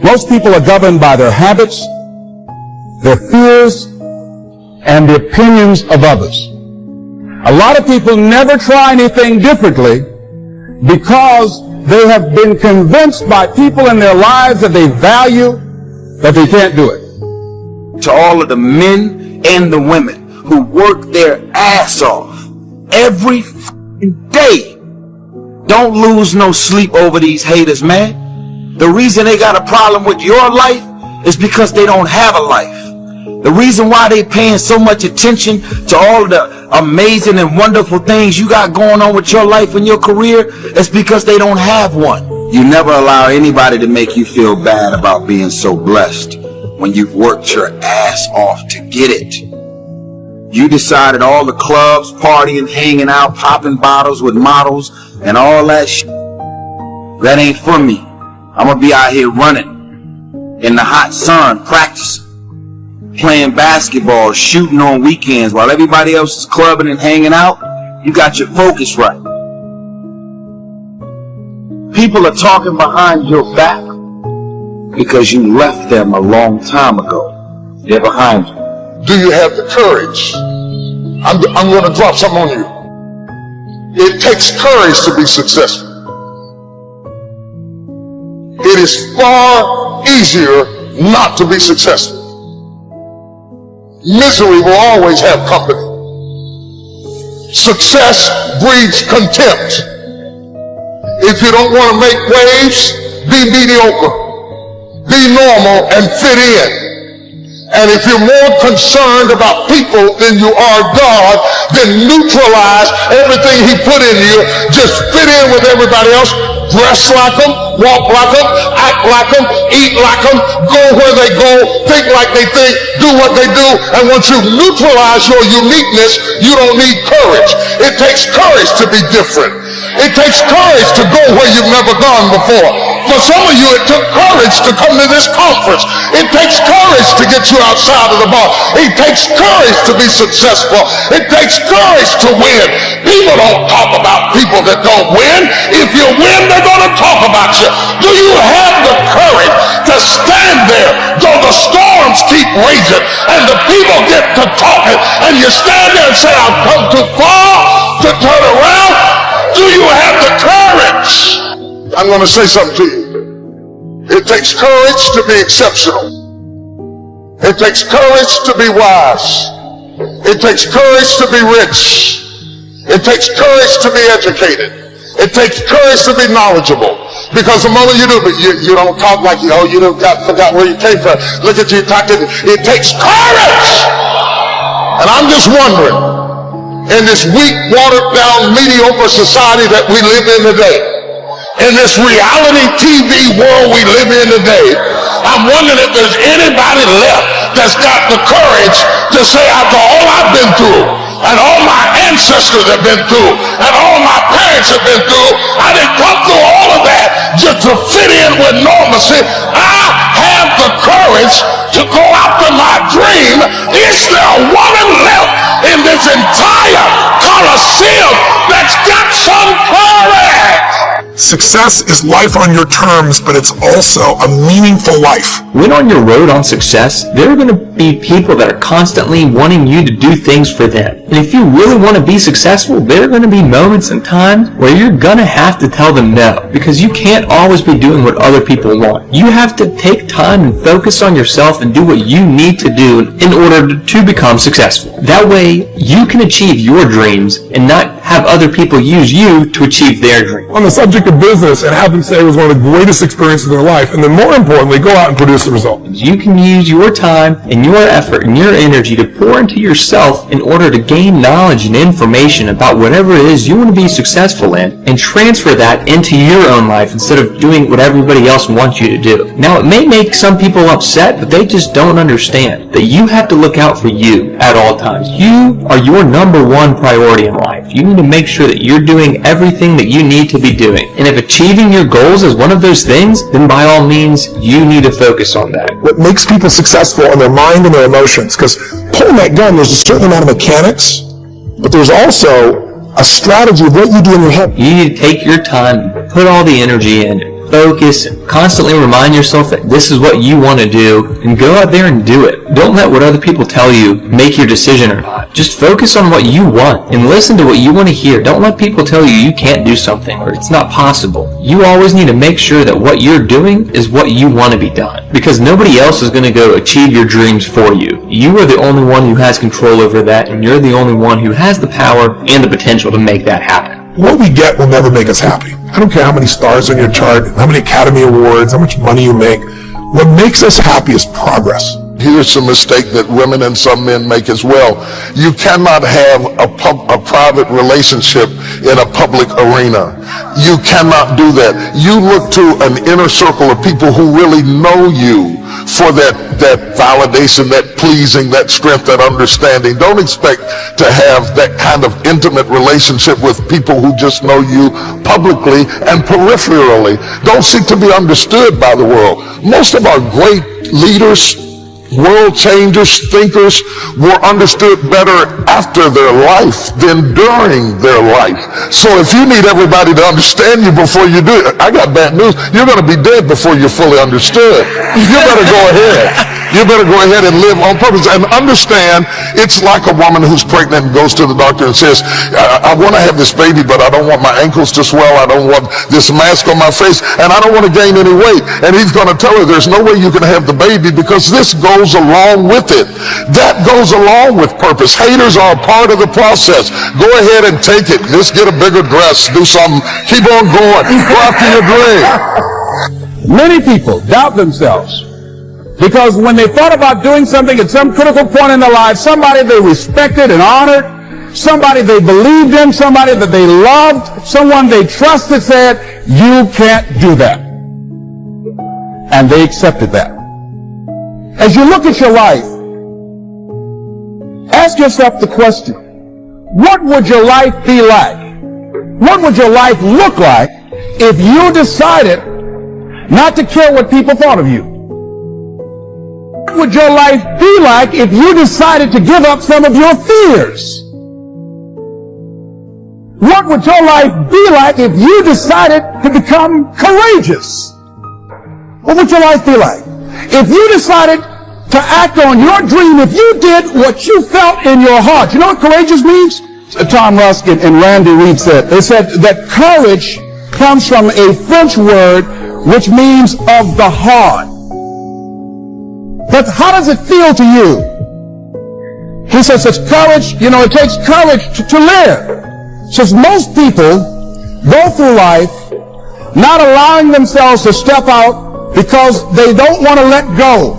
Most people are governed by their habits, their fears, and the opinions of others. A lot of people never try anything differently because they have been convinced by people in their lives that they value that they can't do it. To all of the men and the women who work their ass off every day, don't lose no sleep over these haters, man. The reason they got a problem with your life is because they don't have a life. The reason why they paying so much attention to all the amazing and wonderful things you got going on with your life and your career is because they don't have one. You never allow anybody to make you feel bad about being so blessed when you've worked your ass off to get it. You decided all the clubs, partying, hanging out, popping bottles with models and all that shit, that ain't for me. I'm gonna be out here running in the hot sun, practicing, playing basketball, shooting on weekends while everybody else is clubbing and hanging out. You got your focus right. People are talking behind your back because you left them a long time ago. They're behind you. Do you have the courage? I'm going to drop something on you. It takes courage to be successful. It is far easier not to be successful. Misery will always have company. Success breeds contempt. If you don't want to make waves, be mediocre. Be normal and fit in. And if you're more concerned about people than you are God, then neutralize everything He put in you. Just fit in with everybody else. Dress like them, walk like them, act like them, eat like them, go where they go, think like they think, do what they do. And once you neutralize your uniqueness, you don't need courage. It takes courage to be different. It takes courage to go where you've never gone before. For some of you, it took courage to come to this conference. It takes courage to get you outside of the bar. It takes courage to be successful. It takes courage to win. People don't talk about people that don't win. If you win, they're going to talk about you. Do you have the courage to stand there though the storms keep raging and the people get to talking and you stand there and say, I've come too far to turn around? Do you have the courage? I'm going to say something to you. It takes courage to be exceptional. It takes courage to be wise. It takes courage to be rich. It takes courage to be educated. It takes courage to be knowledgeable. Because the moment you do, but you don't talk like you forgot where you came from. Look at you talking. It takes courage. And I'm just wondering, in this weak, watered down, mediocre society that we live in today, in this reality TV world we live in today, I'm wondering if there's anybody left that's got the courage to say, after all I've been through, and all my ancestors have been through, and all my parents have been through, I didn't come through all of that just to fit in with normalcy. I have the courage to go after my dream. Is there a woman left in this entire Coliseum that's got some courage? Success is life on your terms, but it's also a meaningful life. When on your road on success, there are going to be people that are constantly wanting you to do things for them. And if you really want to be successful, there are going to be moments and times where you're going to have to tell them no, because you can't always be doing what other people want. You have to take time and focus on yourself and do what you need to do in order to become successful. That way, you can achieve your dreams and not have other people use you to achieve their dreams. On the subject of business, and have them say it was one of the greatest experiences of their life, and then more importantly, go out and produce the result. You can use your time and your effort and your energy to pour into yourself in order to gain knowledge and information about whatever it is you want to be successful in, and transfer that into your own life instead of doing what everybody else wants you to do. Now, it may make some people upset, but they just don't understand that you have to look out for you at all times. You are your number one priority in life. You need to make sure that you're doing everything that you need to be doing. And if achieving your goals is one of those things, then by all means, you need to focus on that. What makes people successful in their mind and their emotions, because pulling that gun, there's a certain amount of mechanics, but there's also a strategy of what you do in your head. You need to take your time, put all the energy in, focus and constantly remind yourself that this is what you want to do, and go out there and do it. Don't let what other people tell you make your decision or not. Just focus on what you want and listen to what you want to hear. Don't let people tell you you can't do something or it's not possible. You always need to make sure that what you're doing is what you want to be done, because nobody else is going to go achieve your dreams for you. You are the only one who has control over that, and you're the only one who has the power and the potential to make that happen. What we get will never make us happy. I don't care how many stars on your chart, how many Academy Awards, how much money you make. What makes us happy is progress. Here's a mistake that women and some men make as well. You cannot have a private relationship in a public arena. You cannot do that. You look to an inner circle of people who really know you for that validation, that pleasing, that strength, that understanding. Don't expect to have that kind of intimate relationship with people who just know you publicly and peripherally. Don't seek to be understood by the world. Most of our great leaders, world changers, thinkers were understood better after their life than during their life. So if you need everybody to understand you before you do it, I got bad news. You're going to be dead before you're fully understood. You better go ahead. You better go ahead and live on purpose and understand. It's like a woman who's pregnant and goes to the doctor and says, I want to have this baby, but I don't want my ankles to swell. I don't want this mask on my face, and I don't want to gain any weight. And he's going to tell her, there's no way you can have the baby because this goes along with it. That goes along with purpose. Haters are a part of the process. Go ahead and take it. Just get a bigger dress. Do something. Keep on going. Go after your dream. Many people doubt themselves because when they thought about doing something at some critical point in their life, somebody they respected and honored, somebody they believed in, somebody that they loved, someone they trusted said, you can't do that. And they accepted that. As you look at your life, ask yourself the question, what would your life be like? What would your life look like if you decided not to care what people thought of you? What would your life be like if you decided to give up some of your fears? What would your life be like if you decided to become courageous? What would your life be like? If you decided to act on your dream, if you did what you felt in your heart. You know what courageous means? Tom Rusk and Randy Reed said. They said that courage comes from a French word which means of the heart. But how does it feel to you? He says it's courage, it takes courage to live. Says most people go through life not allowing themselves to step out because they don't want to let go.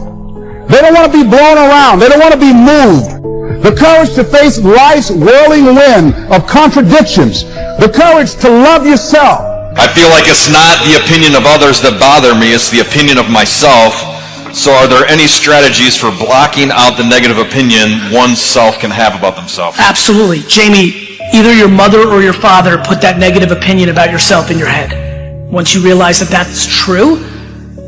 They don't want to be blown around. They don't want to be moved. The courage to face life's whirling wind of contradictions. The courage to love yourself. I feel like it's not the opinion of others that bother me, it's the opinion of myself. So are there any strategies for blocking out the negative opinion oneself can have about themselves? Absolutely. Jamie, either your mother or your father put that negative opinion about yourself in your head. Once you realize that that's true,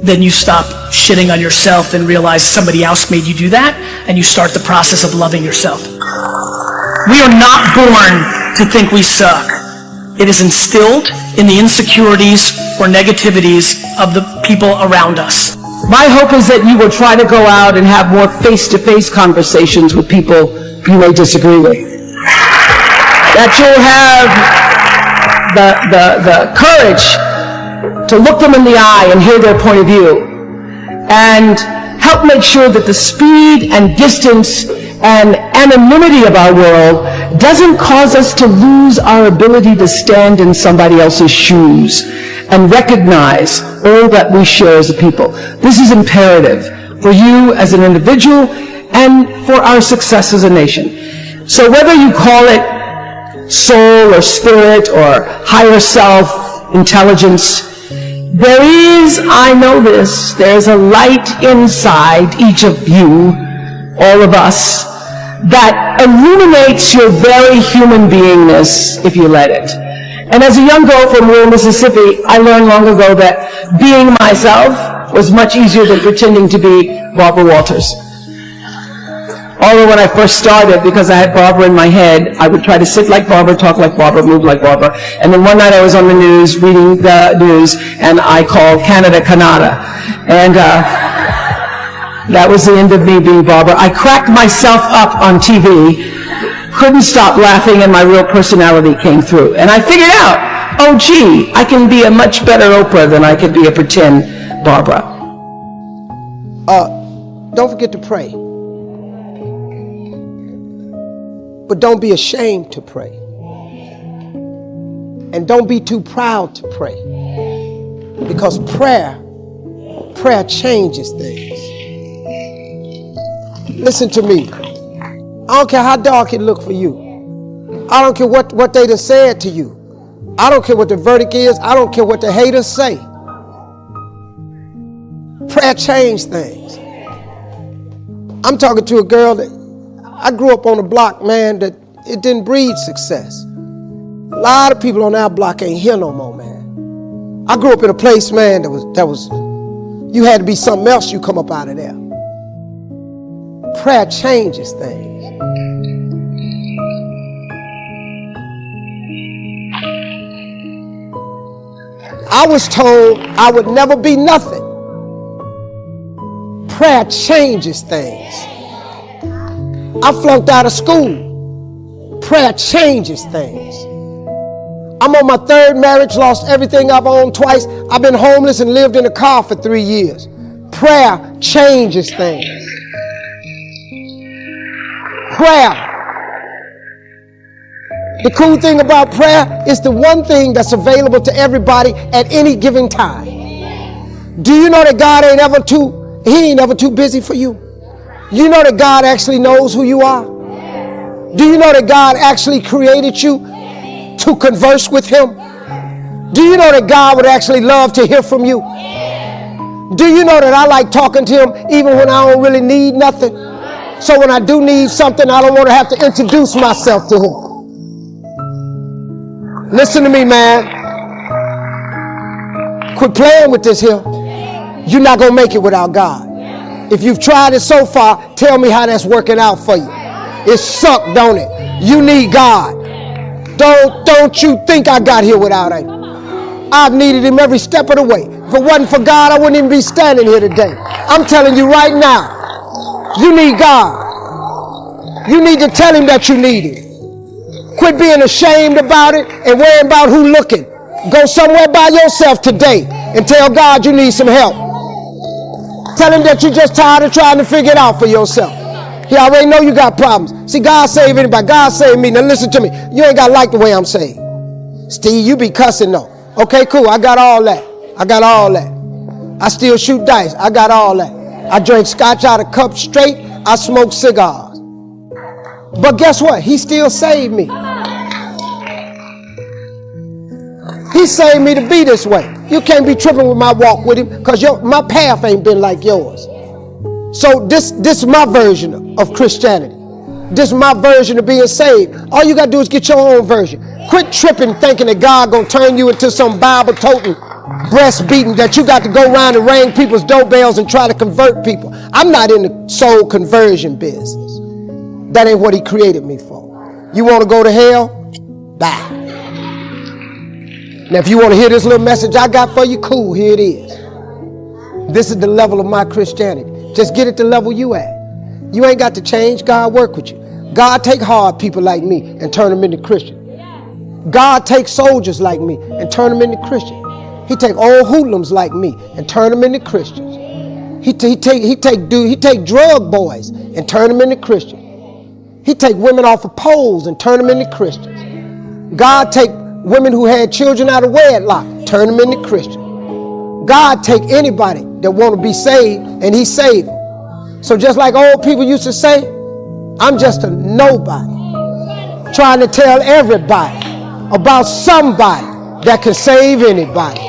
then you stop shitting on yourself and realize somebody else made you do that, and you start the process of loving yourself. We are not born to think we suck. It is instilled in the insecurities or negativities of the people around us. My hope is that you will try to go out and have more face-to-face conversations with people you may disagree with. That you'll have the courage to look them in the eye and hear their point of view, and help make sure that the speed and distance and anonymity of our world doesn't cause us to lose our ability to stand in somebody else's shoes and recognize all that we share as a people. This is imperative for you as an individual and for our success as a nation. So whether you call it soul or spirit or higher self, intelligence, there is, I know this, there's a light inside each of you, all of us, that illuminates your very human beingness if you let it. And as a young girl from rural Mississippi, I learned long ago that being myself was much easier than pretending to be Barbara Walters. Although when I first started, because I had Barbara in my head, I would try to sit like Barbara, talk like Barbara, move like Barbara. And then one night I was on the news, reading the news, and I called Canada Canada. And that was the end of me being Barbara. I cracked myself up on TV, couldn't stop laughing, and my real personality came through. And I figured out, oh gee, I can be a much better Oprah than I could be a pretend Barbara. Don't forget to pray. But don't be ashamed to pray. And don't be too proud to pray. Because prayer changes things. Listen to me. I don't care how dark it look for you. I don't care what they done said to you. I don't care what the verdict is. I don't care what the haters say. Prayer changed things. I'm talking to a girl that I grew up on a block, man, that it didn't breed success. A lot of people on our block ain't here no more, man. I grew up in a place, man, that was you had to be something else, you come up out of there. Prayer changes things. I was told I would never be nothing. Prayer changes things. I flunked out of school. Prayer changes things. I'm on my third marriage, lost everything I've owned twice. I've been homeless and lived in a car for 3 years. Prayer changes things. Prayer. The cool thing about prayer is the one thing that's available to everybody at any given time. Do you know that God ain't ever too busy for you? You know that God actually knows who you are? Do you know that God actually created you to converse with Him? Do you know that God would actually love to hear from you? Do you know that I like talking to Him even when I don't really need nothing? So when I do need something, I don't want to have to introduce myself to Him. Listen to me, man. Quit playing with this here. You're not going to make it without God. If you've tried it so far, tell me how that's working out for you. It sucked, don't it? You need God. Don't you think I got here without Him. I've needed Him every step of the way. If it wasn't for God, I wouldn't even be standing here today. I'm telling you right now, you need God. You need to tell Him that you need Him. Quit being ashamed about it and worrying about who looking. Go somewhere by yourself today and tell God you need some help. Tell Him that you're just tired of trying to figure it out for yourself. He already know you got problems. See, God save anybody. God save me. Now listen to me. You ain't got to like the way I'm saved. Steve, you be cussing though. Okay, cool. I got all that. I got all that. I still shoot dice. I got all that. I drink scotch out of cups straight. I smoke cigars. But guess what? He still saved me. He saved me to be this way. You can't be tripping with my walk with Him because my path ain't been like yours. So this is my version of Christianity. This is my version of being saved. All you got to do is get your own version. Quit tripping thinking that God going to turn you into some Bible-toting, breast-beating, that you got to go around and ring people's doorbells and try to convert people. I'm not in the soul conversion business. That ain't what He created me for. You want to go to hell? Bye. Now, if you want to hear this little message I got for you, cool, here it is. This is the level of my Christianity. Just get at the level you at. You ain't got to change. God work with you. God take hard people like me and turn them into Christians. God take soldiers like me and turn them into Christians. He take old hoodlums like me and turn them into Christians. He take drug boys and turn them into Christians. He take women off of poles and turn them into Christians. God take women who had children out of wedlock, turn them into Christians. God take anybody that want to be saved and He saved them. So just like old people used to say, I'm just a nobody trying to tell everybody about somebody that can save anybody.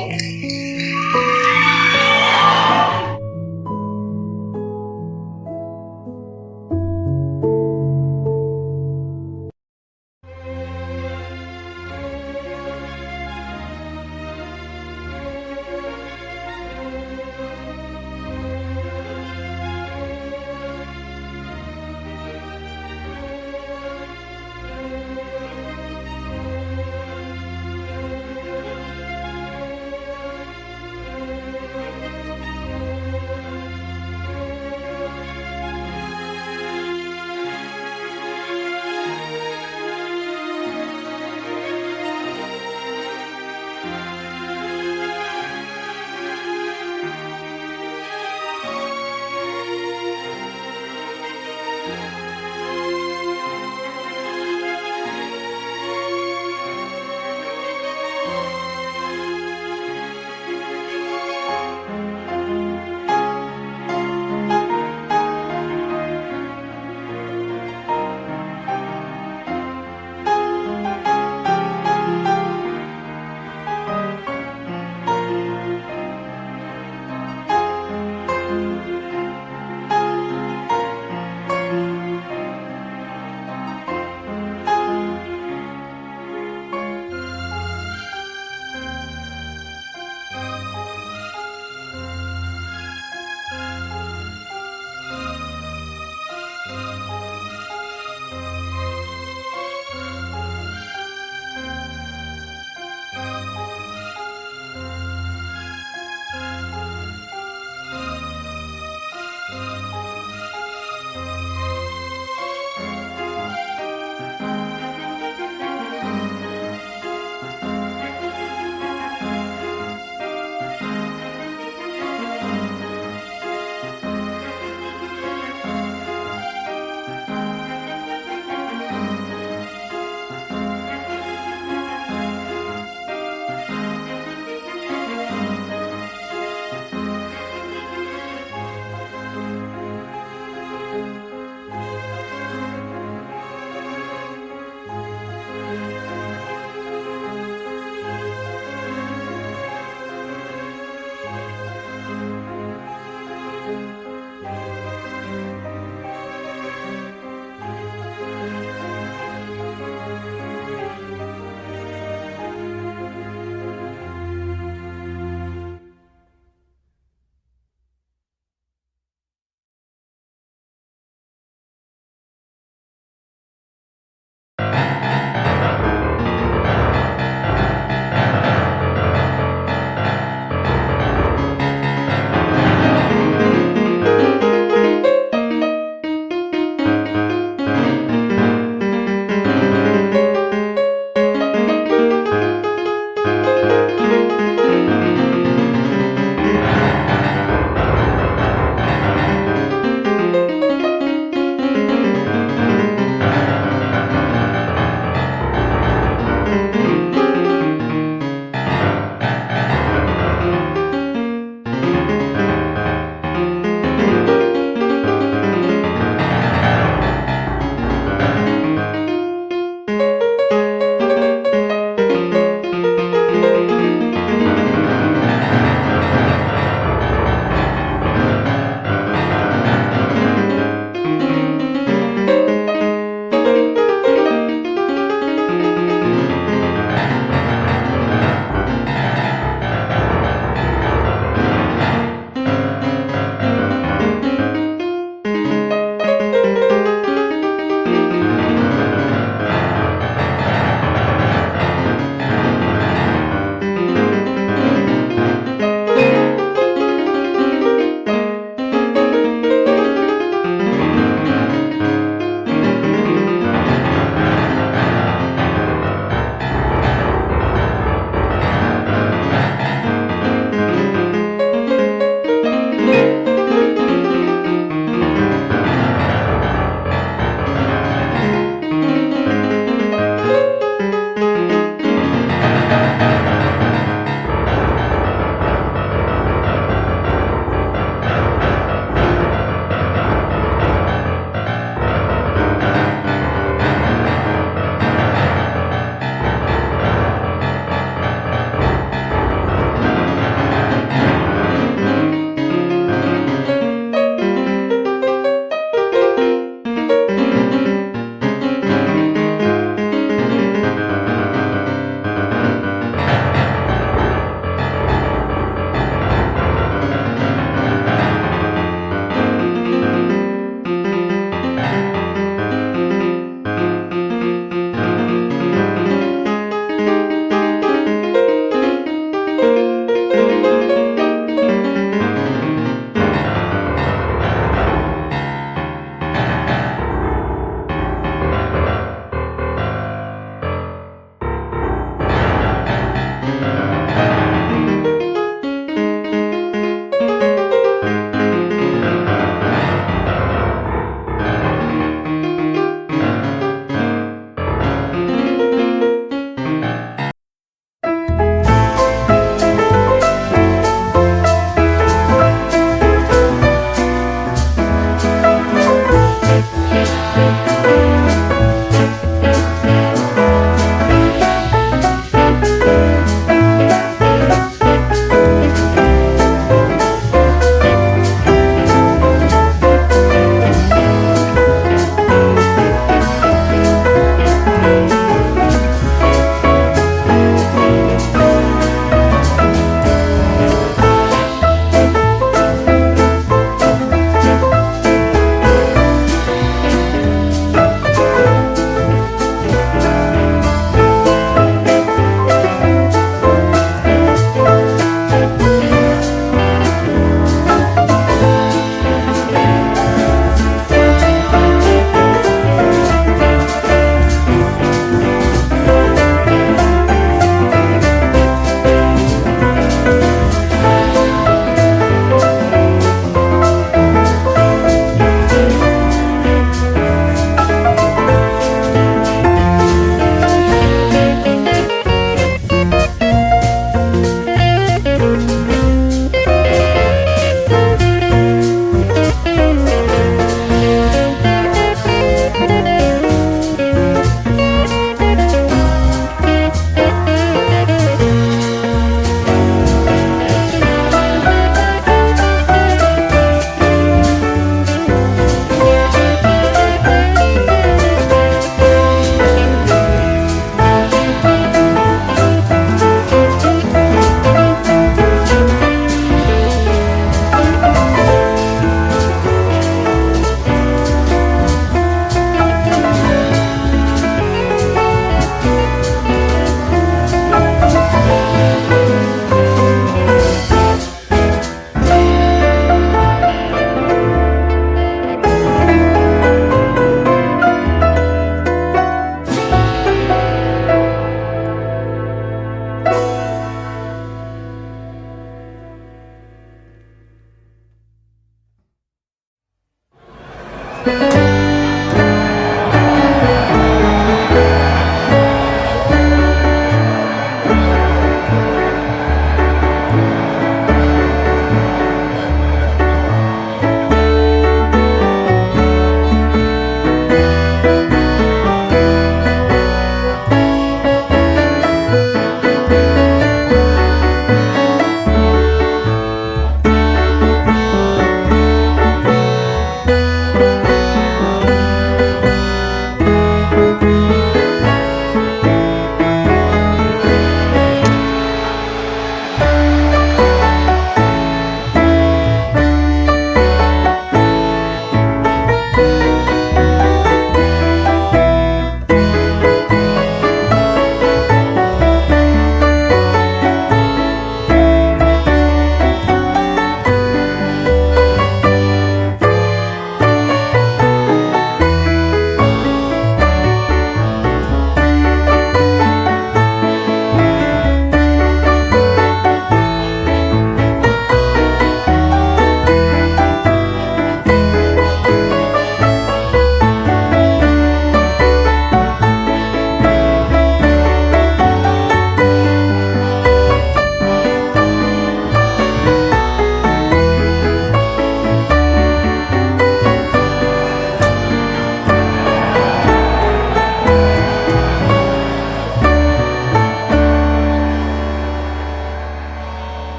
God.